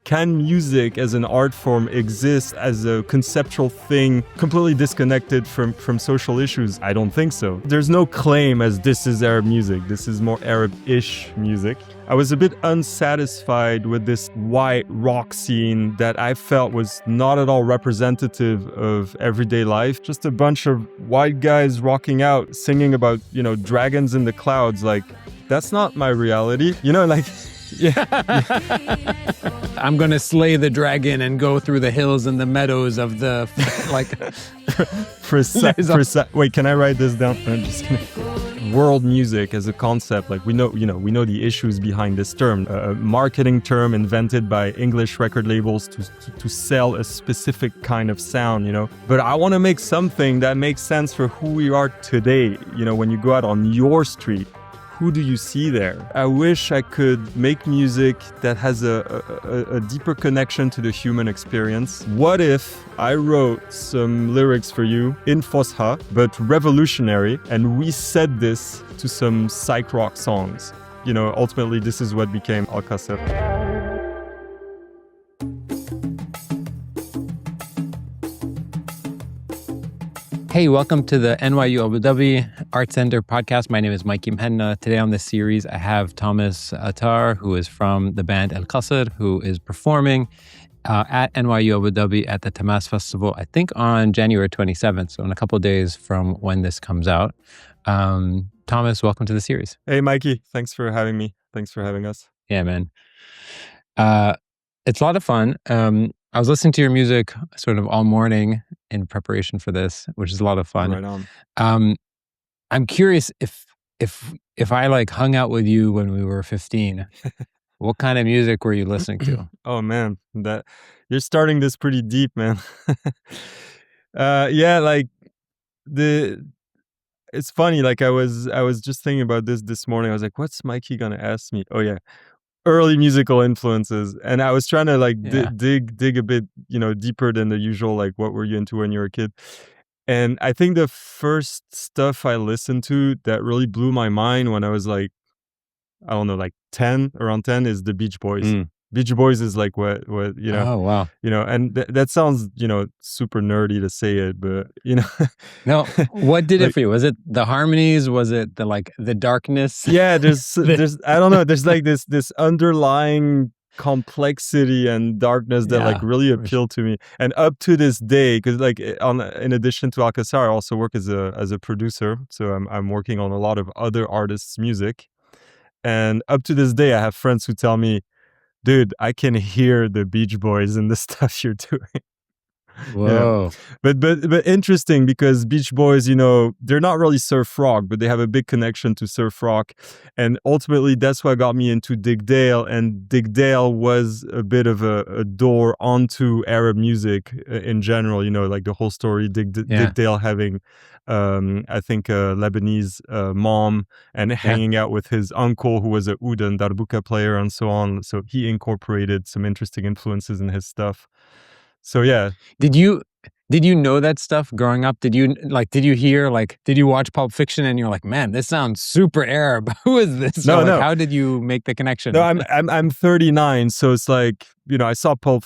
can music as an art form exist as a conceptual thing completely disconnected from social issues? I don't think so. There's no claim as this is Arab music. This is more Arab-ish music. I was a bit unsatisfied with this white rock scene that I felt was not at all representative of everyday life. Just a bunch of white guys rocking out, singing about, dragons in the clouds. Like, that's not my reality. Yeah. I'm going to slay the dragon and go through the hills and the meadows of the, Wait, can I write this down? I'm just kidding. World music as a concept, like we know the issues behind this term, a marketing term invented by English record labels to sell a specific kind of sound, But I want to make something that makes sense for who we are today. When you go out on your street, who do you see there? I wish I could make music that has a deeper connection to the human experience. What if I wrote some lyrics for you in Fusha, but revolutionary, and we set this to some psych rock songs? Ultimately, this is what became Al-Qasar. Hey, welcome to the NYU Abu Dhabi Art Center podcast. My name is Mikey MENA. Today on this series, I have Tamaas Attar, who is from the band Al-Qasar, who is performing at NYU Abu Dhabi at the Tamaas Festival, I think on January 27th, so in a couple of days from when this comes out. Tamaas, welcome to the series. Hey, Mikey. Thanks for having me. Thanks for having us. Yeah, man. It's a lot of fun. I was listening to your music sort of all morning in preparation for this, which is a lot of fun. Right on. I'm curious if I hung out with you when we were 15, what kind of music were you listening to? Oh man, that you're starting this pretty deep, man. It's funny. I was just thinking about this morning. I was like, what's Mikey gonna ask me? Oh yeah. Early musical influences, and I was trying to dig a bit deeper than the usual, what were you into when you were a kid. And I think the first stuff I listened to that really blew my mind when I was I don't know, around 10 is the Beach Boys. Beach Boys is what Oh wow. And that sounds super nerdy to say it, but No, what did it for you? Was it the harmonies? Was it the darkness? Yeah, there's I don't know, there's this underlying complexity and darkness that really appealed to me. And up to this day, because in addition to Al-Qasar, I also work as a producer, so I'm working on a lot of other artists' music. And up to this day, I have friends who tell me, dude, I can hear the Beach Boys in the stuff you're doing. Whoa. Yeah. But interesting, because Beach Boys, they're not really surf rock, but they have a big connection to surf rock. And ultimately, that's what got me into Dig Dale. And Dig Dale was a bit of a door onto Arab music in general, the whole story, Dig Dale having, I think, a Lebanese mom and hanging out with his uncle, who was a oud and darbuka player and so on. So he incorporated some interesting influences in his stuff. So yeah. Did you know that stuff growing up? Did you hear, did you watch Pulp Fiction and you're like, man, this sounds super Arab. Who is this? No. How did you make the connection? No, I'm 39, so it's I saw Pulp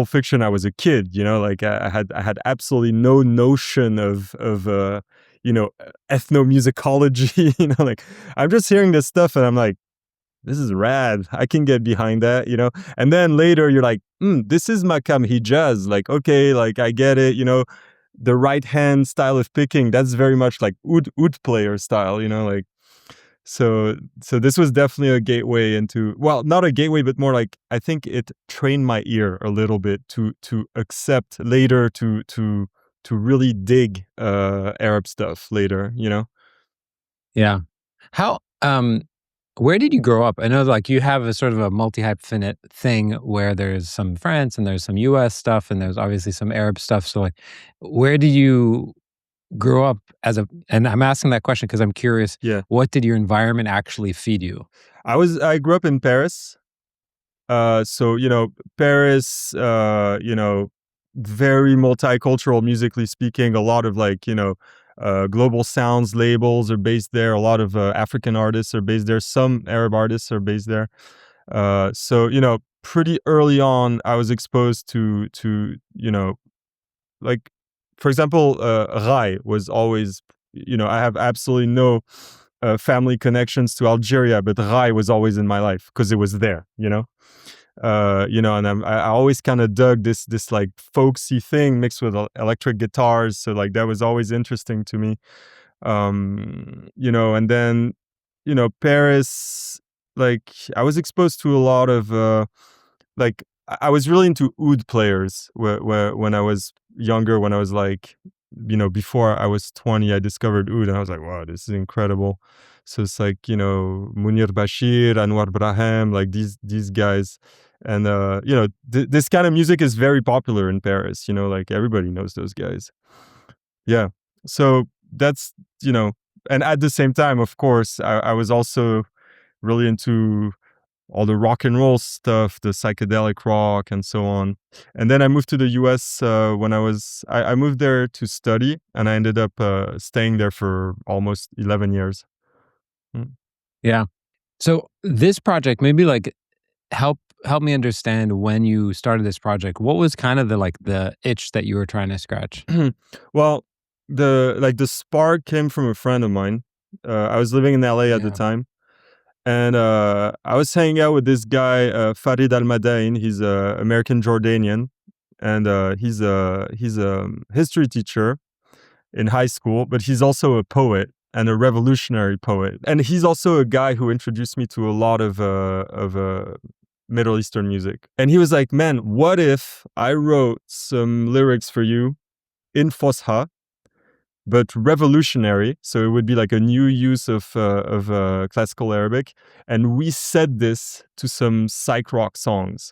Fiction. I was a kid, I had absolutely no notion of ethnomusicology. I'm just hearing this stuff and I'm like, this is rad. I can get behind that, And then later you're like, this is Makam Hijaz. Okay, I get it, the right hand style of picking, that's very much oud player style, So this was definitely a gateway into, well, not a gateway, but more I think it trained my ear a little bit to accept later, to really dig Arab stuff later, Yeah. How where did you grow up? I know you have a sort of a multi-hyphenate thing where there's some France and there's some US stuff and there's obviously some Arab stuff. So where did you grow up and I'm asking that question because I'm curious, what did your environment actually feed you? I grew up in Paris. So, Paris, very multicultural, musically speaking, a lot of global sounds labels are based there. A lot of African artists are based there. Some Arab artists are based there. So, pretty early on, I was exposed to like, for example, Rai was always, I have absolutely no family connections to Algeria, but Rai was always in my life because it was there, and I always kind of dug this like folksy thing mixed with electric guitars, so like that was always interesting to me. And then, Paris, like I was exposed to a lot of like I was really into oud players when I was younger. When I was like, before I was 20, I discovered oud, and I was like, wow, this is incredible. So it's like, Munir Bashir, Anwar Brahim, like these guys. And, this kind of music is very popular in Paris, like everybody knows those guys. Yeah. So that's, and at the same time, of course, I was also really into all the rock and roll stuff, the psychedelic rock and so on. And then I moved to the US when I moved there to study, and I ended up staying there for almost 11 years. Yeah. So this project, maybe like help me understand when you started this project. What was kind of the itch that you were trying to scratch? Well, the spark came from a friend of mine. I was living in LA at the time. And I was hanging out with this guy, Farid Al-Madain. He's an American Jordanian, and he's a history teacher in high school, but he's also a poet and a revolutionary poet. And he's also a guy who introduced me to a lot of Middle Eastern music. And he was like, "Man, what if I wrote some lyrics for you in Fosha, but revolutionary, so it would be like a new use of classical Arabic, and we set this to some psych rock songs."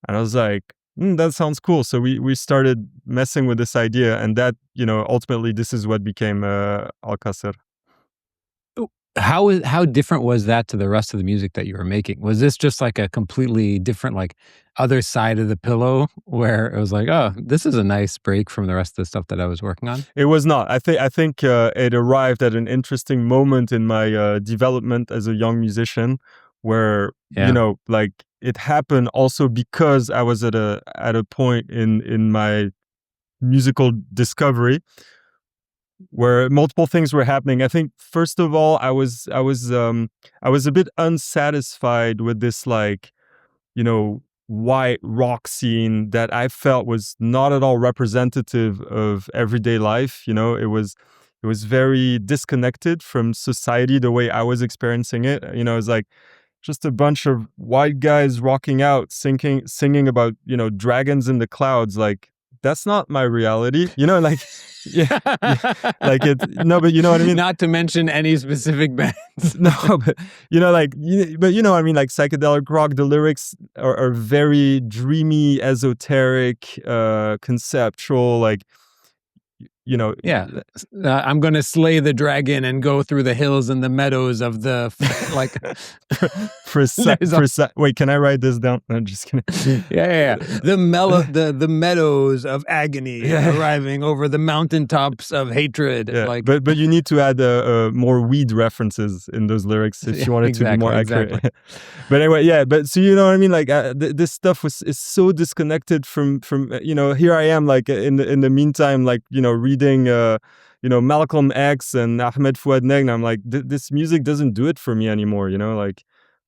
And I was like, that sounds cool. So we started messing with this idea, and that, ultimately this is what became Al-Qasar. How different was that to the rest of the music that you were making? Was this just like a completely different, like, other side of the pillow where it was like, oh, this is a nice break from the rest of the stuff that I was working on? It was not. I think it arrived at an interesting moment in my development as a young musician, where like it happened also because I was at a point in my musical discovery where multiple things were happening. I think first of all, I was a bit unsatisfied with this, like, white rock scene that I felt was not at all representative of everyday life. It was very disconnected from society the way I was experiencing it. It was like just a bunch of white guys rocking out, singing about, dragons in the clouds. Like, that's not my reality, like, yeah, like it, no, but you know what I mean? Not to mention any specific bands. No, but, like, I mean, like psychedelic rock, the lyrics are very dreamy, esoteric, conceptual, like, Yeah. I'm going to slay the dragon and go through the hills and the meadows of the, like... Wait, can I write this down? No, I'm just kidding. Yeah. The meadows of agony arriving over the mountaintops of hatred. Yeah. Like, but you need to add more weed references in those lyrics if you want it to be more accurate. Exactly. But anyway, but so you know what I mean? Like this stuff is so disconnected from here I am, like in the meantime, like, reading Malcolm X and Ahmed Fouad Negm. I'm like, this music doesn't do it for me anymore.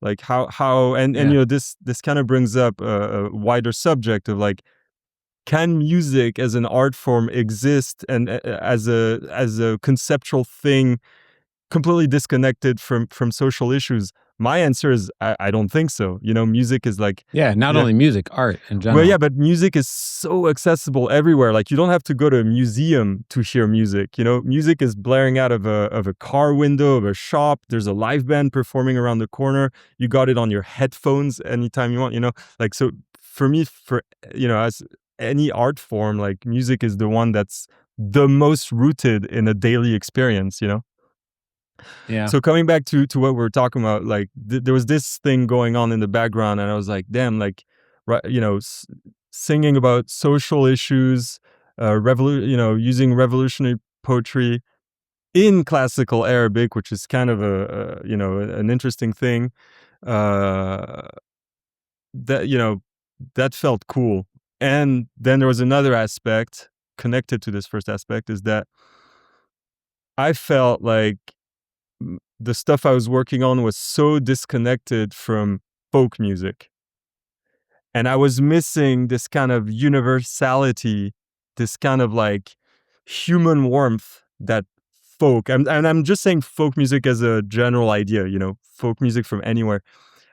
Like how and this kind of brings up a wider subject of, like, can music as an art form exist and as a conceptual thing completely disconnected from social issues? My answer is I don't think so. Music is like... not only music, art in general. Well, yeah, but music is so accessible everywhere. Like, you don't have to go to a museum to hear music. Music is blaring out of a car window of a shop. There's a live band performing around the corner. You got it on your headphones anytime you want. Like, so for me, as any art form, like, music is the one that's the most rooted in a daily experience. Yeah. So coming back to what we were talking about, like there was this thing going on in the background, and I was like, damn, like, singing about social issues, using revolutionary poetry in classical Arabic, which is kind of an interesting thing. that, that felt cool. And then there was another aspect connected to this first aspect, is that I felt like the stuff I was working on was so disconnected from folk music. And I was missing this kind of universality, this kind of like human warmth that folk, and I'm just saying folk music as a general idea, folk music from anywhere.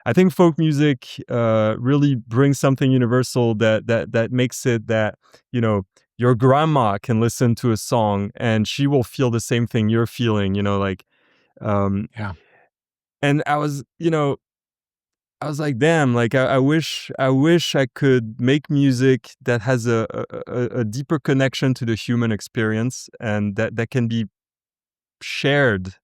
I think folk music really brings something universal that makes it that, your grandma can listen to a song and she will feel the same thing you're feeling, like, Yeah. and I was like, damn, like I wish I could make music that has a deeper connection to the human experience, and that can be shared,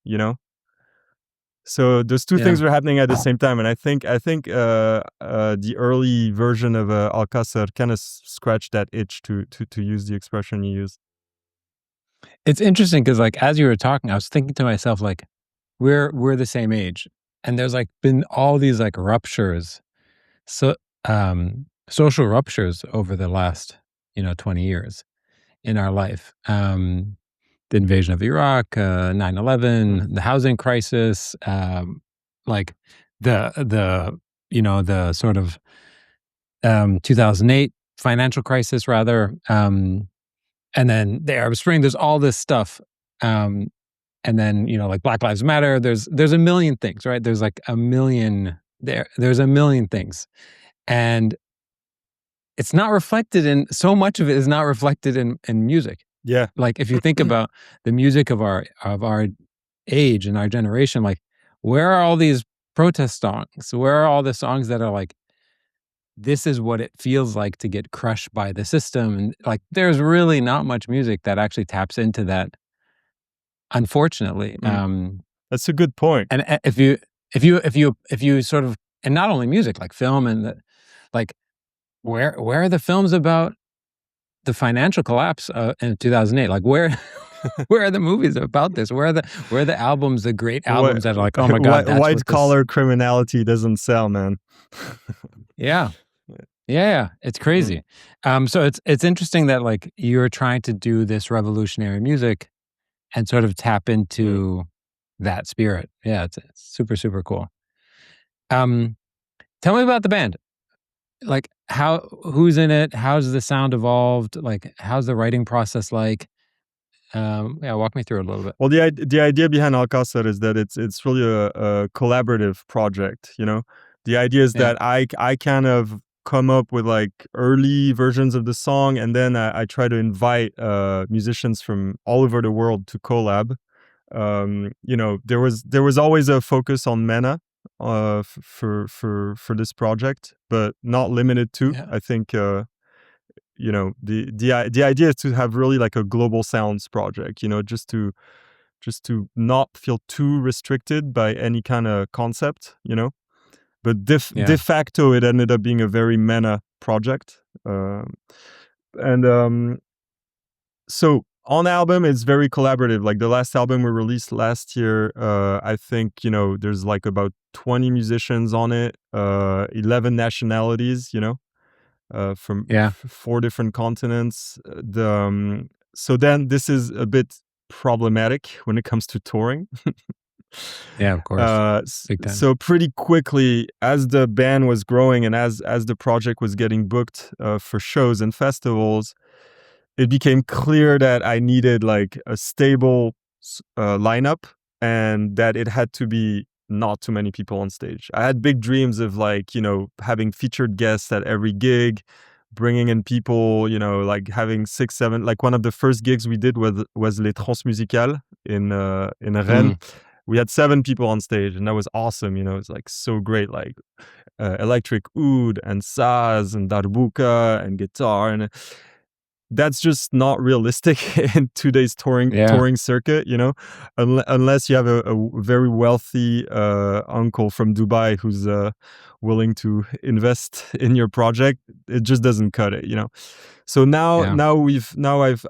So those two things Yeah. were happening at the same time, and I think the early version of Al-Qasar kind of scratched that itch to use the expression you use. It's interesting because, like, as you were talking, I was thinking to myself, like, we're the same age, and there's like been all these like ruptures, so social ruptures over the last 20 years in our life. The invasion of Iraq, 9/11, the housing crisis, like the sort of 2008 financial crisis, rather, and then the Arab Spring. There's all this stuff, and then like Black Lives Matter. There's a million things, right? There's like a million There's a million things, and it's not reflected in, so much of it is not reflected in music. Yeah. Like, if you think about the music of our age and our generation, like, where are all these protest songs? Where are all the songs that are like, this is what it feels like to get crushed by the system? And like, there's really not much music that actually taps into that, unfortunately. That's a good point. And if you sort of, and not only music, like film like, where are the films about the financial collapse in 2008? Like, where are the movies about this? Where are the albums, the great albums that are like, oh my God, that's white collar criminality doesn't sell, man. Yeah. It's crazy. So it's interesting that like you're trying to do this revolutionary music and sort of tap into that spirit. Yeah, it's super, super cool. Tell me about the band. Like, who's in it? How's the sound evolved? Like, how's the writing process like? Walk me through it a little bit. Well, the idea behind Al-Qasar is that it's really a collaborative project. The idea is that I kind of come up with like early versions of the song, and then I try to invite musicians from all over the world to collab. There was always a focus on MENA for this project, but not limited to. Yeah. I think the idea is to have really like a global sounds project, just to not feel too restricted by any kind of concept, but de facto it ended up being a very MENA project. So on album, it's very collaborative. Like the last album we released last year, I think, there's like about 20 musicians on it, 11 nationalities, from 4 different continents. So then this is a bit problematic when it comes to touring. Yeah, of course. So pretty quickly, as the band was growing and as the project was getting booked for shows and festivals, it became clear that I needed like a stable lineup, and that it had to be not too many people on stage. I had big dreams of like, having featured guests at every gig, bringing in people, like having 6, 7, like one of the first gigs we did was Les Transmusicales in Rennes. We had 7 people on stage, and that was awesome. It's like so great, like electric oud and saz and darbuka and guitar, and that's just not realistic in today's touring circuit, unless you have a very wealthy uncle from Dubai who's willing to invest in your project. It just doesn't cut it, So now I've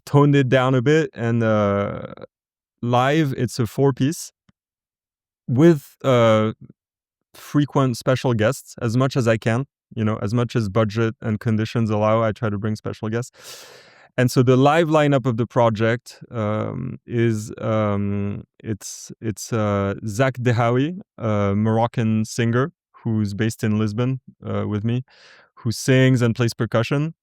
toned it down a bit, and live it's a 4-piece with frequent special guests as much as I can. As much as budget and conditions allow, I try to bring special guests. And so the live lineup of the project is it's Zach Dehawi, a Moroccan singer who's based in Lisbon with me, who sings and plays percussion.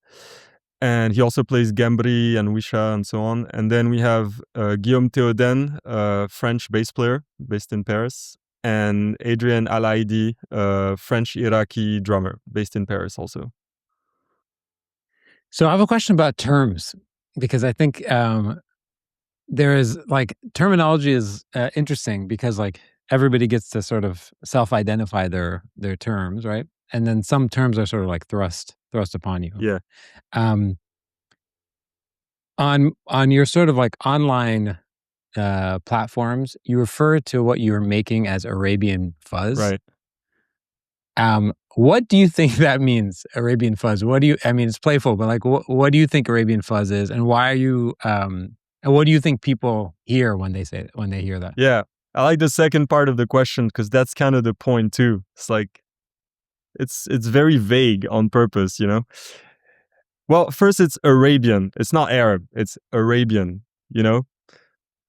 And he also plays gambri and wisha and so on. And then we have Guillaume Théoden, a French bass player based in Paris, and Adrian Alaidi, a French-Iraqi drummer based in Paris also. So I have a question about terms, because I think there is like terminology is interesting because like everybody gets to sort of self-identify their terms, right? And then some terms are sort of like thrust upon you. Yeah. On your sort of like online platforms, you refer to what you're making as Arabian Fuzz. Right. What do you think that means, Arabian Fuzz? I mean, it's playful, but like, what do you think Arabian Fuzz is, and why are you, and what do you think people hear when they hear that? Yeah, I like the second part of the question because that's kind of the point too. It's like, it's very vague on purpose, Well, first it's Arabian. It's not Arab. It's Arabian,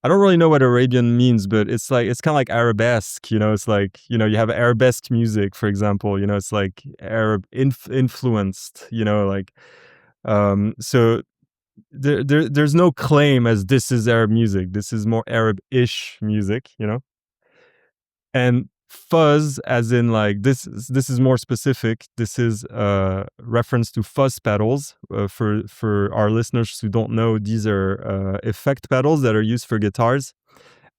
I don't really know what Arabian means, but it's kind of like arabesque, It's like, you have arabesque music, for example, it's like Arab influenced, like, so there's no claim as this is Arab music. This is more Arab-ish music, And fuzz, as in like this is more specific. This is a reference to fuzz pedals. For our listeners who don't know, these are effect pedals that are used for guitars,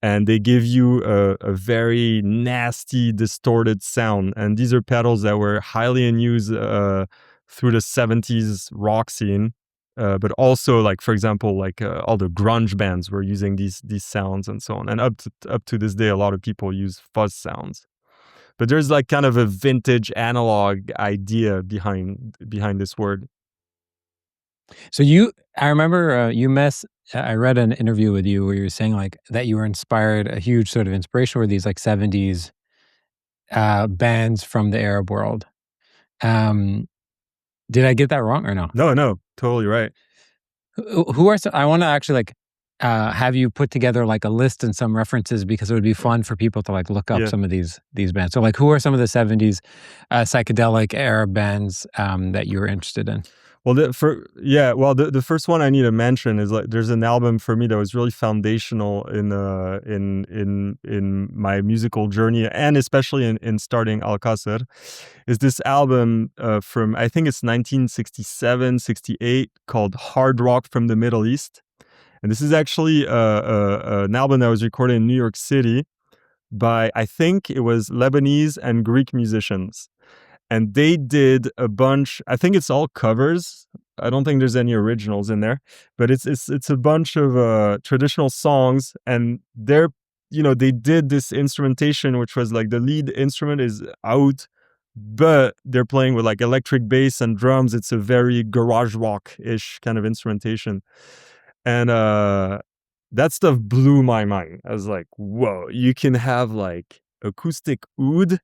and they give you a very nasty, distorted sound. And these are pedals that were highly in use through the 70s rock scene. But also, like, for example, like all the grunge bands were using these sounds and so on. And up to this day, a lot of people use fuzz sounds. But there's like kind of a vintage analog idea behind this word. So I remember I read an interview with you where you were saying like that you were inspired, a huge sort of inspiration were these like 70s bands from the Arab world. Did I get that wrong or no? No, totally right. Who are I want to actually like have you put together like a list and some references, because it would be fun for people to like look up some of these bands. So like, who are some of the 70s psychedelic Arab bands that you were interested in? Well, the first one I need to mention is like there's an album for me that was really foundational in my musical journey, and especially in starting Al-Qasar, is this album from, I think it's 1967, 68, called Hard Rock from the Middle East. And this is actually an album that was recorded in New York City by, I think it was Lebanese and Greek musicians. And they did a bunch, I think it's all covers. I don't think there's any originals in there, but it's a bunch of traditional songs. And they did this instrumentation, which was like the lead instrument is oud, but they're playing with like electric bass and drums. It's a very garage rock-ish kind of instrumentation. And that stuff blew my mind. I was like, whoa, you can have like acoustic oud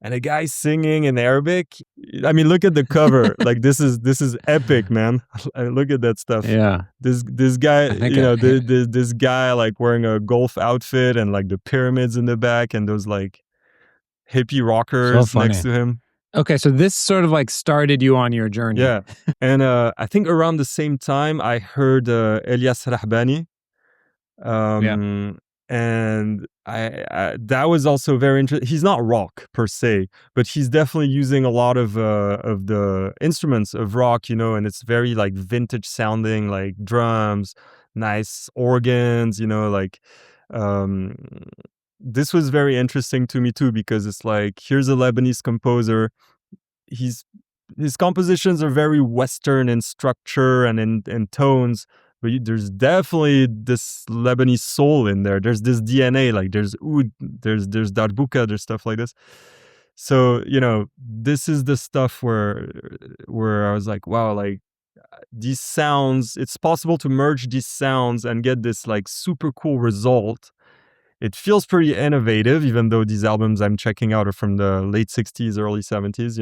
and a guy singing in Arabic. I mean, look at the cover. Like this is epic, man. Look at that stuff. Yeah. This guy, this guy like wearing a golf outfit and like the pyramids in the back and those like hippie rockers next to him. Okay, so this sort of like started you on your journey. Yeah. And I think around the same time I heard Elias Rahbani. And I that was also very interesting. He's not rock per se, but he's definitely using a lot of the instruments of rock, and it's very like vintage sounding, like drums, nice organs, like this was very interesting to me too, because it's like, here's a Lebanese composer. His compositions are very Western in structure and in tones. But there's definitely this Lebanese soul in there. There's this DNA, like there's oud, there's darbuka, there's stuff like this. So, this is the stuff where I was like, wow, like these sounds, it's possible to merge these sounds and get this like super cool result it feels pretty innovative, even though these albums I'm checking out are from the late 60s, early 70s,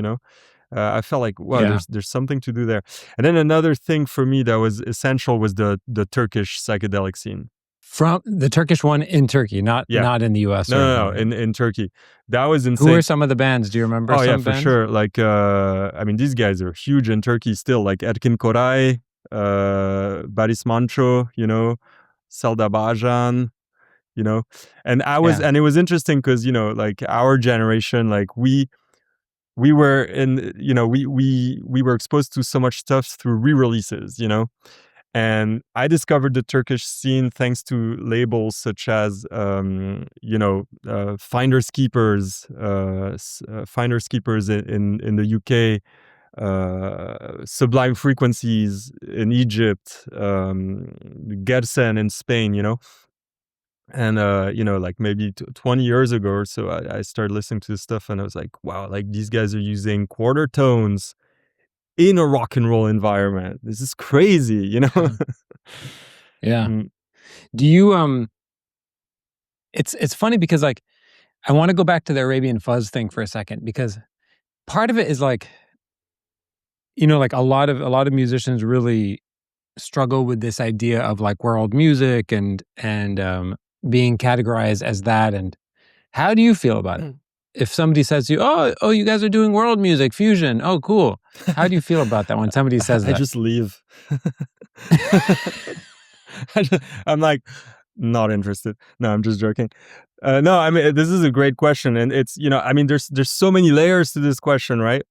I felt like, wow, Yeah. there's something to do there. And then another thing for me that was essential was the Turkish psychedelic scene. From the Turkish one in Turkey, not in the US or No, anything. in Turkey. That was insane. Who are some of the bands? Do you remember some for bands? sure. Like, I mean, these guys are huge in Turkey still, like Erkin Koray, Baris Manço, Selda Bajan, and and it was interesting because, like our generation, like we were in, we were exposed to so much stuff through re-releases, and I discovered the Turkish scene thanks to labels such as, Finders Keepers, Finders Keepers in the UK, Sublime Frequencies in Egypt, Gersen in Spain, And, like maybe 20 years ago or so, I started listening to this stuff and I was like, wow, like these guys are using quarter tones in a rock and roll environment. This is crazy, Yeah. Mm. Do you, it's funny because like, I want to go back to the Arabian Fuzz thing for a second, because part of it is like, like a lot of musicians really struggle with this idea of like world music and being categorized as that. And how do you feel about it? If somebody says to you, oh, you guys are doing world music, fusion. Oh, cool. How do you feel about that when somebody says that? I just leave. I'm like, not interested. No, I'm just joking. No, I mean, this is a great question. And it's, I mean, there's so many layers to this question, right?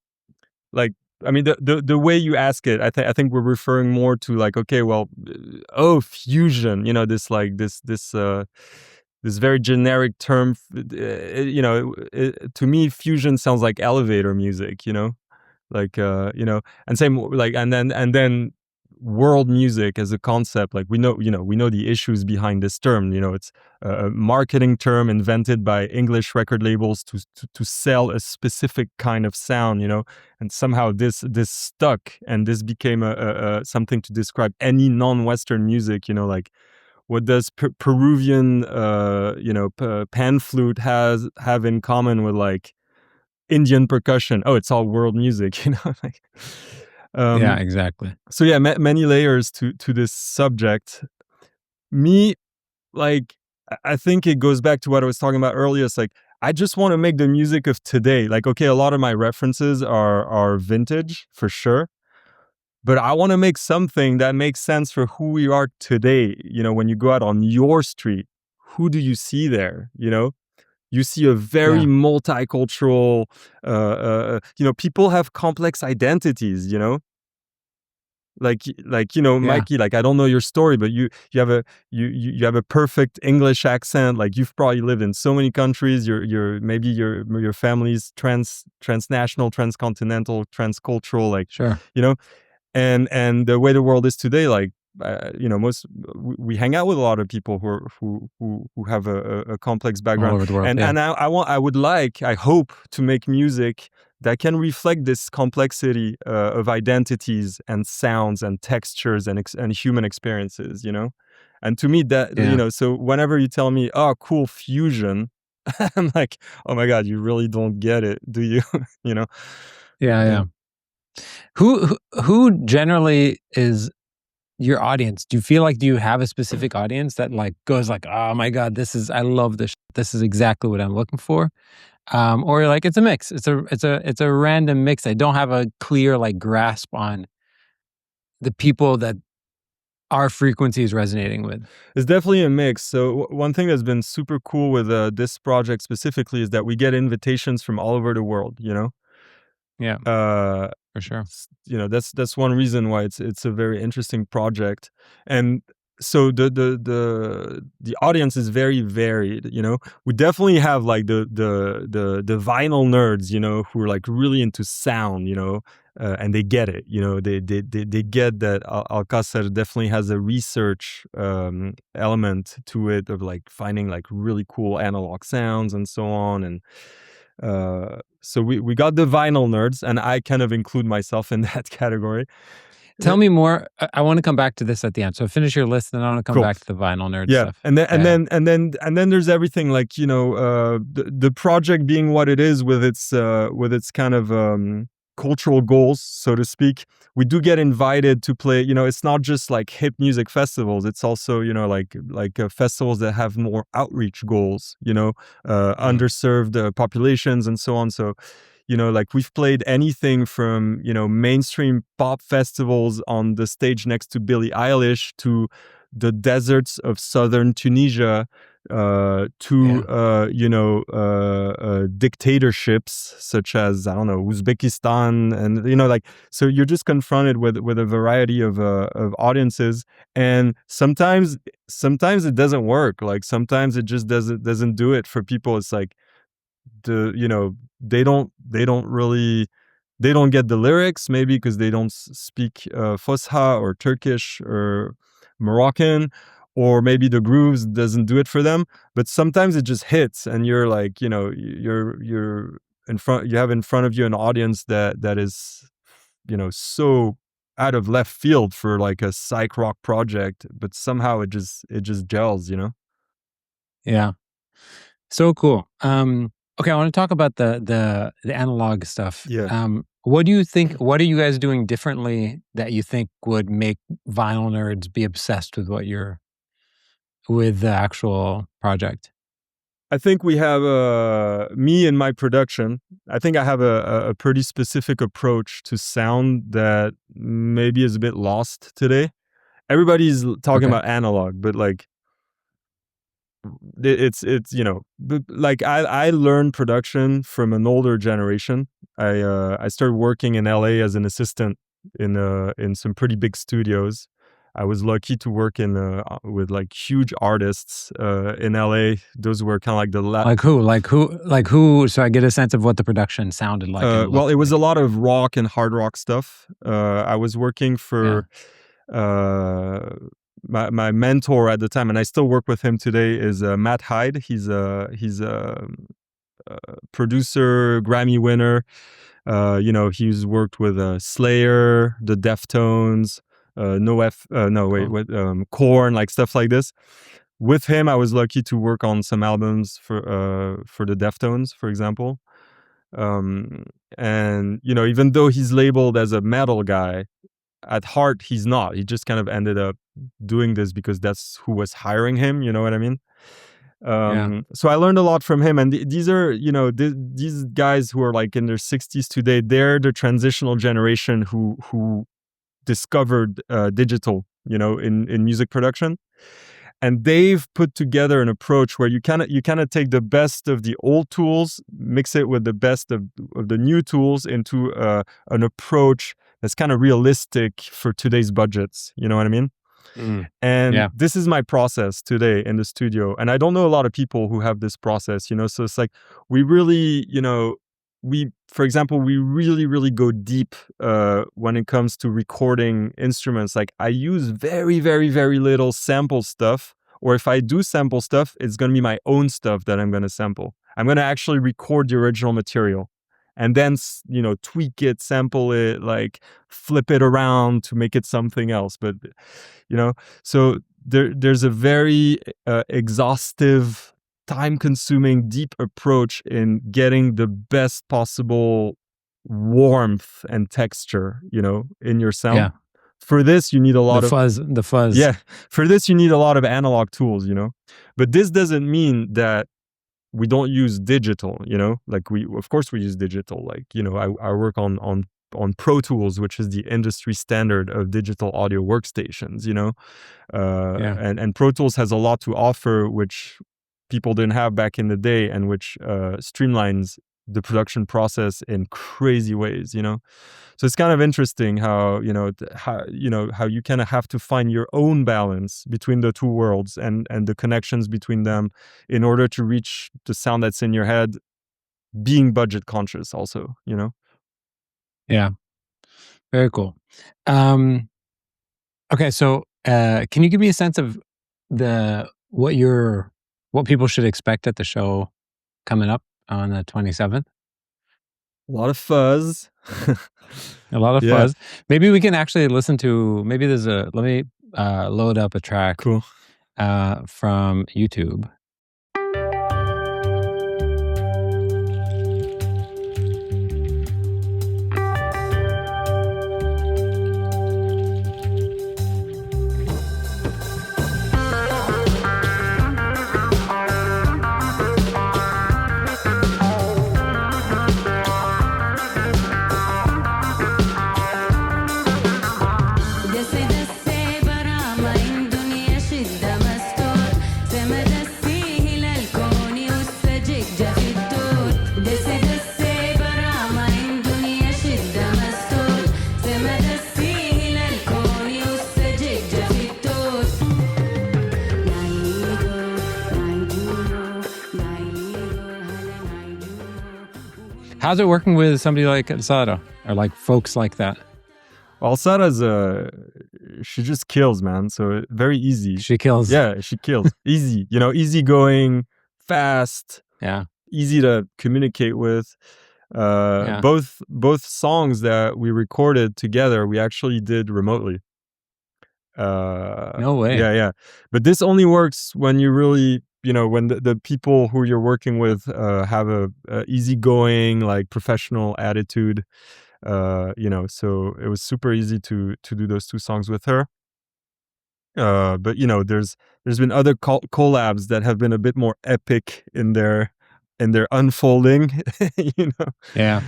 Like, I mean, the way you ask it, I think we're referring more to like, okay, well, fusion, this like this very generic term, to me, fusion sounds like elevator music, like, and same like, and then world music as a concept, like we know the issues behind this term. It's a marketing term invented by English record labels to sell a specific kind of sound, and somehow this stuck, and this became a something to describe any non-Western music, like what does Peruvian pan flute have in common with like Indian percussion? Oh, it's all world music, like yeah, exactly. So yeah, many layers to this subject. Me, like, I think it goes back to what I was talking about earlier. It's like, I just want to make the music of today. Like, okay, a lot of my references are vintage for sure, but I want to make something that makes sense for who we are today. When you go out on your street, who do you see there? You see a very multicultural, people have complex identities, like Mikey, like, I don't know your story, but you have a perfect English accent. Like, you've probably lived in so many countries. Maybe your family's transnational, transcontinental, transcultural, like, sure. And the way the world is today, like, we hang out with a lot of people who have a complex background all over the world, and I hope to make music that can reflect this complexity of identities and sounds and textures and human experiences, and to me that so whenever you tell me, oh, cool, fusion, I'm like, oh my God, you really don't get it, do you? Yeah. Who generally is your audience? Do you feel like, do you have a specific audience that like goes like, oh my God, I love this. This is exactly what I'm looking for. Or like, it's a mix. It's a random mix. I don't have a clear like grasp on the people that our frequency is resonating with. It's definitely a mix. So one thing that's been super cool with this project specifically is that we get invitations from all over the world, Yeah, for sure. That's one reason why it's a very interesting project. And so the audience is very varied. We definitely have like the vinyl nerds, who are like really into sound, and they get it. They get that Alcázar definitely has a research element to it, of like finding like really cool analog sounds and so on. And so we got the vinyl nerds, and I kind of include myself in that category. Tell me more. I want to come back to this at the end. So finish your list, and I want to come Cool. back to the vinyl nerd Yeah, stuff. and then there's everything like the project being what it is with its kind of cultural goals, so to speak. We do get invited to play. It's not just like hip music festivals. It's also like festivals that have more outreach goals. Underserved populations and so on. So. Like we've played anything from, mainstream pop festivals on the stage next to Billie Eilish to the deserts of southern Tunisia, dictatorships such as, I don't know, Uzbekistan. And, so you're just confronted with a variety of audiences. And sometimes it doesn't work. Like sometimes it just doesn't do it for people. It's like, they don't get the lyrics, maybe because they don't speak Fusha or Turkish or Moroccan, or maybe the grooves doesn't do it for them. But sometimes it just hits, and you're like, you're in front. You have in front of you an audience that is, so out of left field for like a psych rock project, but somehow it just gels. Yeah, so cool. Okay, I want to talk about the analog stuff. Yeah. What do you think? What are you guys doing differently that you think would make vinyl nerds be obsessed with the actual project? I think we have me and my production. I think I have a pretty specific approach to sound that maybe is a bit lost today. Everybody's talking about analog, but like it's like I learned production from an older generation. I started working in LA as an assistant in some pretty big studios. I was lucky to work with like huge artists in LA. Those were kind of like like who. So I get a sense of what the production sounded like. Well, it was a lot of rock and hard rock stuff. I was working for my mentor at the time, and I still work with him today, is Matt Hyde. He's a producer, Grammy winner. He's worked with Slayer, the Deftones, Korn, like stuff like this. With him, I was lucky to work on some albums for the Deftones, for example. And even though he's labeled as a metal guy, at heart he's not. He just kind of ended up doing this because that's who was hiring him. You know what I mean? So I learned a lot from him, and these are, these guys who are like in their 60s today. They're the transitional generation who discovered digital, in music production, and they've put together an approach where you kind of take the best of the old tools, mix it with the best of the new tools into an approach that's kind of realistic for today's budgets. You know what I mean? And this is my process today in the studio. And I don't know a lot of people who have this process, so it's like, we really, for example, we really, really go deep when it comes to recording instruments. Like I use very, very, very little sample stuff, or if I do sample stuff, it's going to be my own stuff that I'm going to sample. I'm going to actually record the original material and then, tweak it, sample it, like flip it around to make it something else. But, so there's a very exhaustive, time-consuming, deep approach in getting the best possible warmth and texture, in your sound. Yeah. For this, you need a lot of the fuzz. Yeah. For this, you need a lot of analog tools, But this doesn't mean that we don't use digital, Like of course we use digital. Like, I work on Pro Tools, which is the industry standard of digital audio workstations, and Pro Tools has a lot to offer, which people didn't have back in the day, and which streamlines the production process in crazy ways, So it's kind of interesting how you kind of have to find your own balance between the two worlds and the connections between them in order to reach the sound that's in your head, being budget conscious also, Yeah. Very cool. Okay, so can you give me a sense of what people should expect at the show coming up on the 27th? A lot of fuzz. A lot of Yeah. fuzz. Maybe we can actually listen to. Maybe there's a. Let me load up a track Cool. from YouTube. How's it working with somebody like Sara or like folks like that? Well, Sara's she just kills, man. So very easy. She kills. Yeah, she kills. Easy, easygoing, fast. Yeah. Easy to communicate with. Both songs that we recorded together, we actually did remotely. No way. Yeah. But this only works when you really, when the people who you're working with have a easygoing, like professional attitude. So it was super easy to do those two songs with her. But there's been other collabs that have been a bit more epic in their unfolding. Yeah.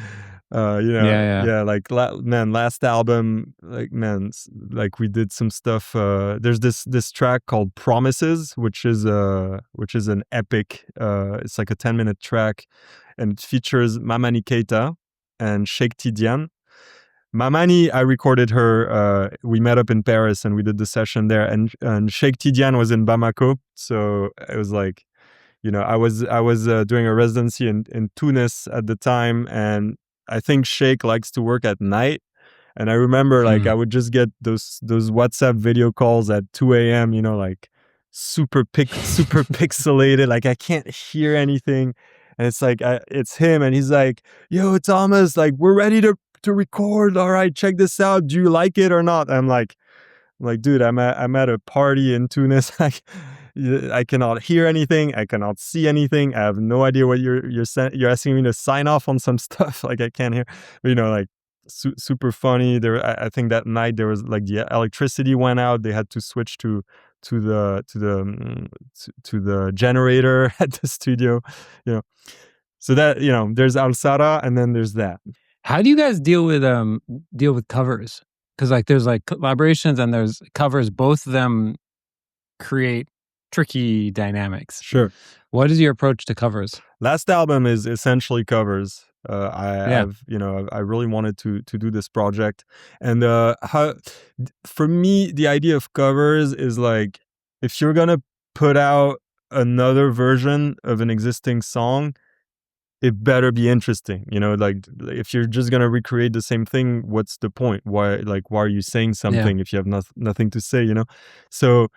Like last album, like we did some stuff. There's this track called Promises, which is an epic. It's like a 10-minute track, and it features Mamani Keita and Sheikh Tidiane. Mamani, I recorded her. We met up in Paris and we did the session there. And Sheikh Tidiane was in Bamako, so it was like, I was doing a residency in Tunis at the time, and I think Sheikh likes to work at night. And I remember I would just get those WhatsApp video calls at 2 a.m. Like super pixelated. Like I can't hear anything. And it's like it's him, and he's like, "Yo, Thomas, like we're ready to record. All right, check this out. Do you like it or not?" I'm like, dude, I'm at a party in Tunis. I cannot hear anything. I cannot see anything. I have no idea what you're asking me to sign off on some stuff. Like I can't hear. But, super funny. I think that night there was like the electricity went out. They had to switch to the generator at the studio. So that there's Al-Sara, and then there's that. How do you guys deal with covers? Because like there's like collaborations and there's covers. Both of them create tricky dynamics. Sure. What is your approach to covers? Last album is essentially covers. I really wanted to do this project, and for me the idea of covers is like, if you're gonna put out another version of an existing song, it better be interesting. Like if you're just gonna recreate the same thing, what's the point? Why are you saying something if you have nothing to say? So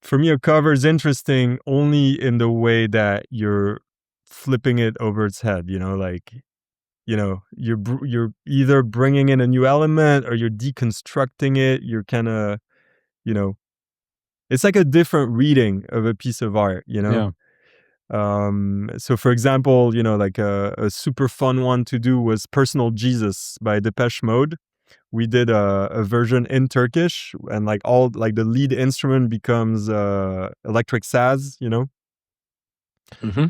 for me, a cover is interesting only in the way that you're flipping it over its head. You're either bringing in a new element or you're deconstructing it. You're kind of, it's like a different reading of a piece of art. Yeah. So for example, like a super fun one to do was Personal Jesus by Depeche Mode. We did a version in Turkish, and like all like the lead instrument becomes electric saz, Mm-hmm.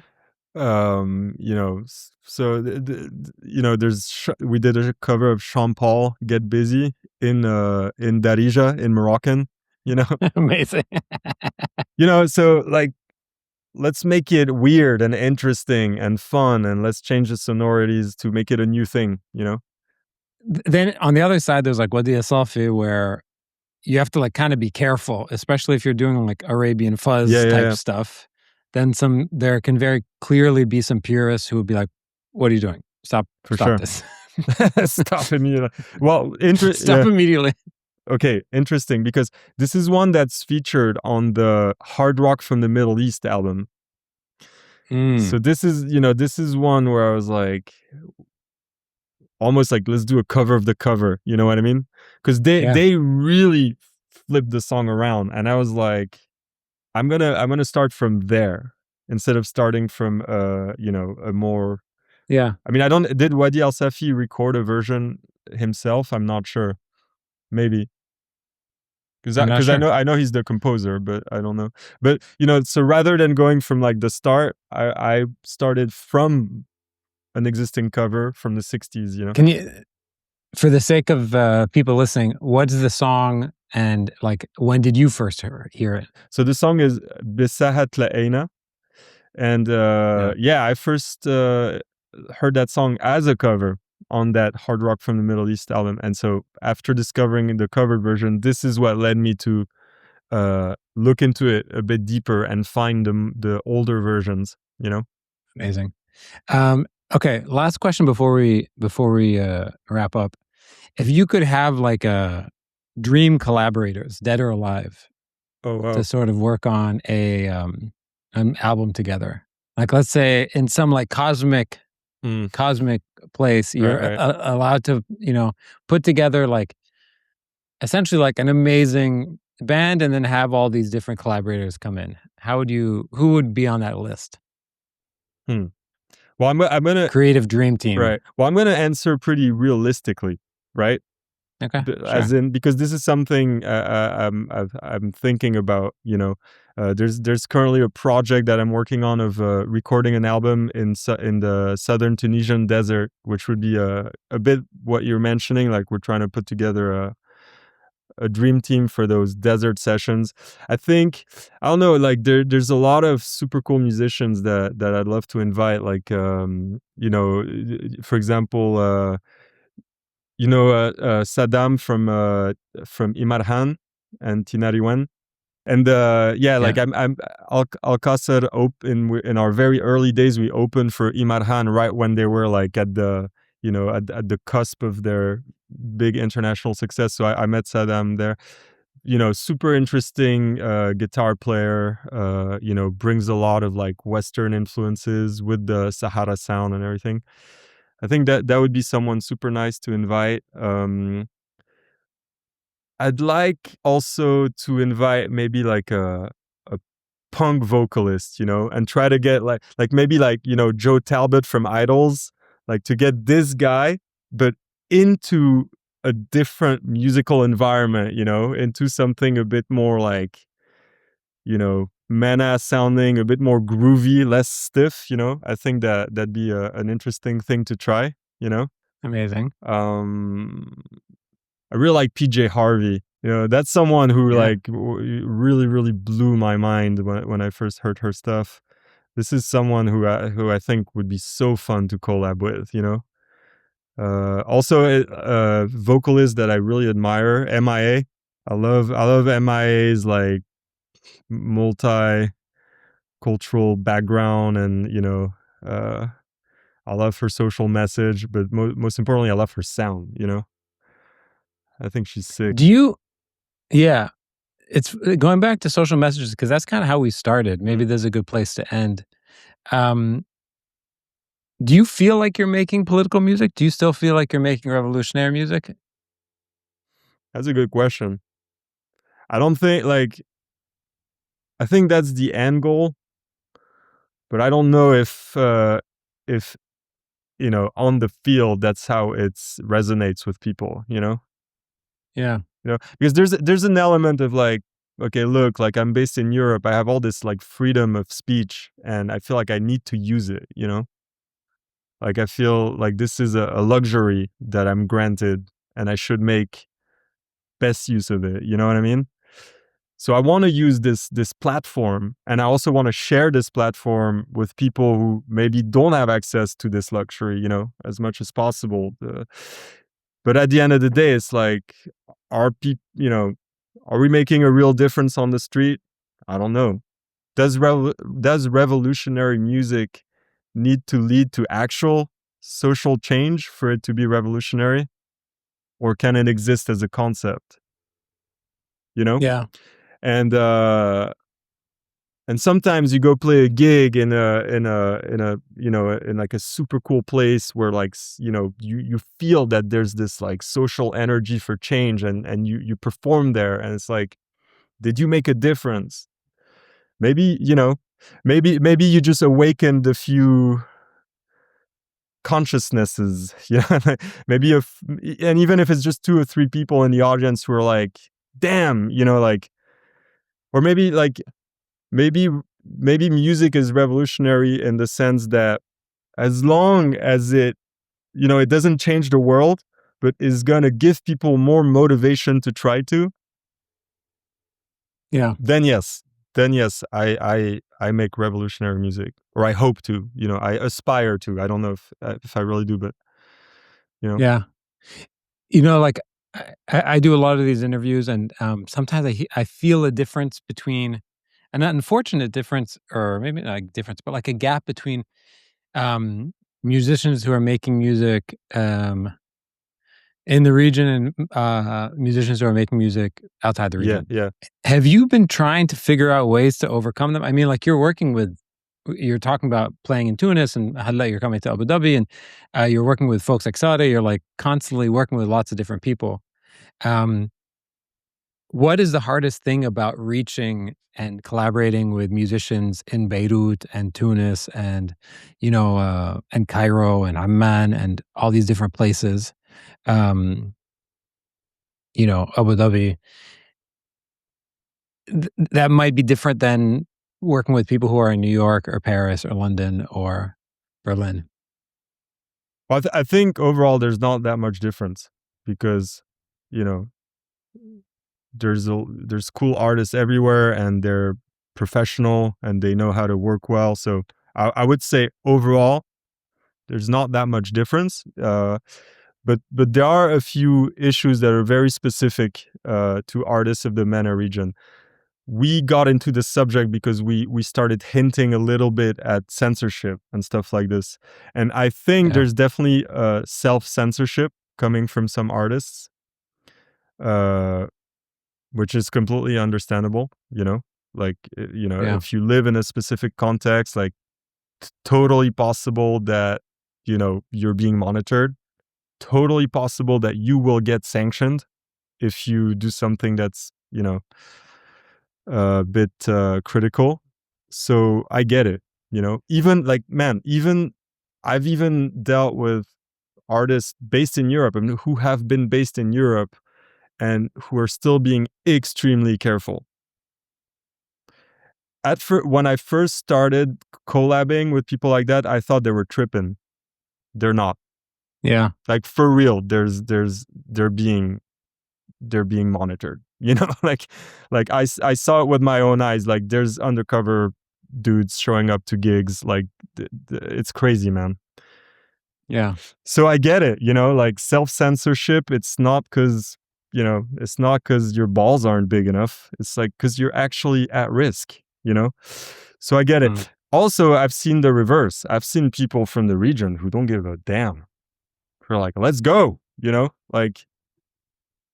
So we did a cover of Sean Paul, Get Busy, in Darija in Moroccan, Amazing. So like, let's make it weird and interesting and fun, and let's change the sonorities to make it a new thing, Then on the other side, there's like Wadi Asafi, where you have to like kind of be careful, especially if you're doing like Arabian Fuzz type stuff. Then there can very clearly be some purists who would be like, "What are you doing? Stop this. Stop immediately." Well, stop immediately. Okay, interesting, because this is one that's featured on the Hard Rock from the Middle East album. So this is one where I was like, almost like let's do a cover of the cover. You know what I mean? Because Yeah. they really flipped the song around, and I was like, I'm gonna start from there instead of starting from a more. Yeah. I mean, I don't. Did Wadi Al Safi record a version himself? I'm not sure. Maybe I'm not because sure. I know he's the composer, but I don't know. But so rather than going from like the start, I started from an existing cover from the '60s. Can you, for the sake of people listening, what's the song and like when did you first hear it? So the song is Bisahat La'ena. And I first heard that song as a cover on that Hard Rock from the Middle East album. And so after discovering the covered version, this is what led me to look into it a bit deeper and find the older versions, Amazing. Okay, last question before we wrap up. If you could have like a dream collaborators, dead or alive, Oh, wow. to sort of work on an album together, like let's say in some like cosmic place, you're Right. allowed to put together like essentially like an amazing band, and then have all these different collaborators come in. Who would be on that list? Well, I'm gonna Creative dream team. right. Well, I'm gonna answer pretty realistically, right? Okay. As in, because this is something I'm thinking about. There's currently a project that I'm working on of recording an album in the southern Tunisian desert, which would be a bit what you're mentioning. Like we're trying to put together a dream team for those desert sessions. I think, I don't know, like there's a lot of super cool musicians that I'd love to invite. Like for example. Saddam from Imarhan and Tinariwen. And like I'm Al-Qasar in our very early days, we opened for Imarhan right when they were like at the at the cusp of their big international success. So I met Saddam there. Super interesting guitar player. Brings a lot of like Western influences with the Sahara sound and everything. I think that would be someone super nice to invite. I'd like also to invite maybe like a punk vocalist, and try to get like maybe like Joe Talbot from Idols, like to get this guy, but into a different musical environment, into something a bit more like MENA sounding, a bit more groovy, less stiff. I think that'd be an interesting thing to try. Amazing. I really like PJ Harvey. That's someone who like really, really blew my mind when I first heard her stuff. This is someone who I think would be so fun to collab with. Also a vocalist that I really admire, MIA. I love MIA's like multicultural background, and I love her social message, but most importantly, I love her sound. I think she's sick. Yeah, it's going back to social messages because that's kind of how we started. Maybe there's a good place to end. Do you feel like you're making political music? Do you still feel like you're making revolutionary music? That's a good question. I don't think I think that's the end goal, but I don't know if on the field that's how it resonates with people. Yeah. Because there's an element of like, okay, look, like I'm based in Europe, I have all this like freedom of speech, and I feel like I need to use it. Like I feel like this is a luxury that I'm granted, and I should make best use of it. You know what I mean? So I want to use this platform, and I also want to share this platform with people who maybe don't have access to this luxury, as much as possible. But at the end of the day, it's like, are we making a real difference on the street? I don't know. Does revolutionary music need to lead to actual social change for it to be revolutionary? Or can it exist as a concept? Yeah. And And sometimes you go play a gig in like a super cool place where like, you feel that there's this like social energy for change, and you perform there, and it's like, did you make a difference? Maybe, maybe you just awakened a few consciousnesses, maybe and even if it's just 2 or 3 people in the audience who are like, damn, like, or maybe like, maybe music is revolutionary in the sense that as long as it doesn't change the world, but is gonna give people more motivation to try to, then yes, I make revolutionary music, or I hope to, I aspire to. I don't know if I really do, but Yeah. Like I do a lot of these interviews, and sometimes I feel a difference between, an unfortunate difference, or maybe not a difference, but like a gap between musicians who are making music in the region and musicians who are making music outside the region. Yeah. Have you been trying to figure out ways to overcome them? I mean, like you're talking about playing in Tunis, and you're coming to Abu Dhabi, and you're working with folks like Sada. You're like constantly working with lots of different people. What is the hardest thing about reaching and collaborating with musicians in Beirut and Tunis and, and Cairo and Amman and all these different places? Abu Dhabi, that might be different than working with people who are in New York or Paris or London or Berlin. Well, I think overall there's not that much difference, because, there's cool artists everywhere, and they're professional and they know how to work well. So I would say overall there's not that much difference. But there are a few issues that are very specific to artists of the MENA region. We got into the subject because we started hinting a little bit at censorship and stuff like this. And I think there's definitely self-censorship coming from some artists, which is completely understandable, like, if you live in a specific context, like, totally possible that, you're being monitored, totally possible that you will get sanctioned if you do something that's, a bit critical. So I get it, even like, man, I've even dealt with artists based in Europe, who have been based in Europe and who are still being extremely careful. When I first started collabing with people like that, I thought they were tripping. They're not. Yeah. Like, for real, they're being monitored. Like I saw it with my own eyes. Like, there's undercover dudes showing up to gigs. Like, it's crazy, man. Yeah. So I get it. Like, self-censorship. It's not because your balls aren't big enough. It's like because you're actually at risk. So I get it. Also, I've seen the reverse. I've seen people from the region who don't give a damn. Who are like, let's go. Like,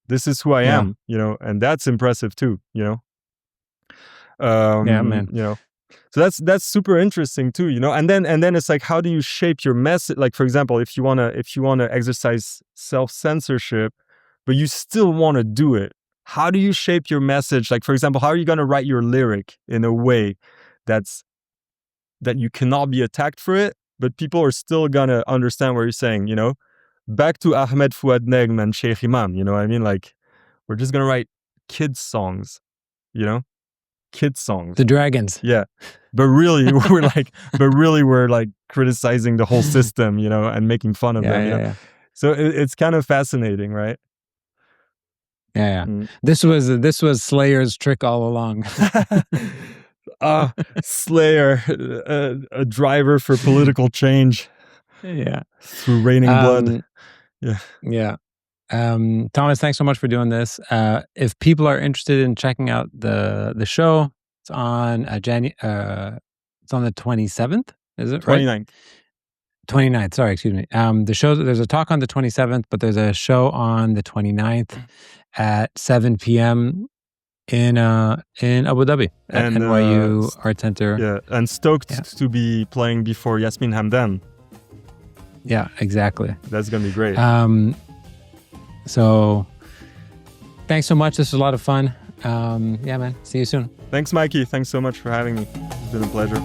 this is who I am. And that's impressive too. Yeah, man. So that's super interesting too. And then it's like, how do you shape your message? Like, for example, if you wanna exercise self-censorship, but you still want to do it, how do you shape your message? Like, for example, how are you going to write your lyric in a way that you cannot be attacked for it, but people are still going to understand what you're saying, Back to Ahmed Fouad Negm and Sheikh Imam, you know what I mean? Like, we're just going to write kids songs, kids songs. The Dragons. Yeah. But really, we're like criticizing the whole system, and making fun of them. Yeah. So it's kind of fascinating, right? Yeah. This was Slayer's trick all along. Slayer, a driver for political change. Yeah. Through raining blood. Yeah. Tamaas, thanks so much for doing this. If people are interested in checking out the show, it's on it's on the 27th, is it? 29th. Right? 29th, sorry, excuse me. The show, there's a talk on the 27th, but there's a show on the 29th at 7 p.m. in Abu Dhabi at And, NYU Art Center. Yeah, and stoked to be playing before Yasmin Hamdan. Yeah, exactly. That's gonna be great. So thanks so much. This was a lot of fun. Yeah, man. See you soon. Thanks, Mikey. Thanks so much for having me. It's been a pleasure.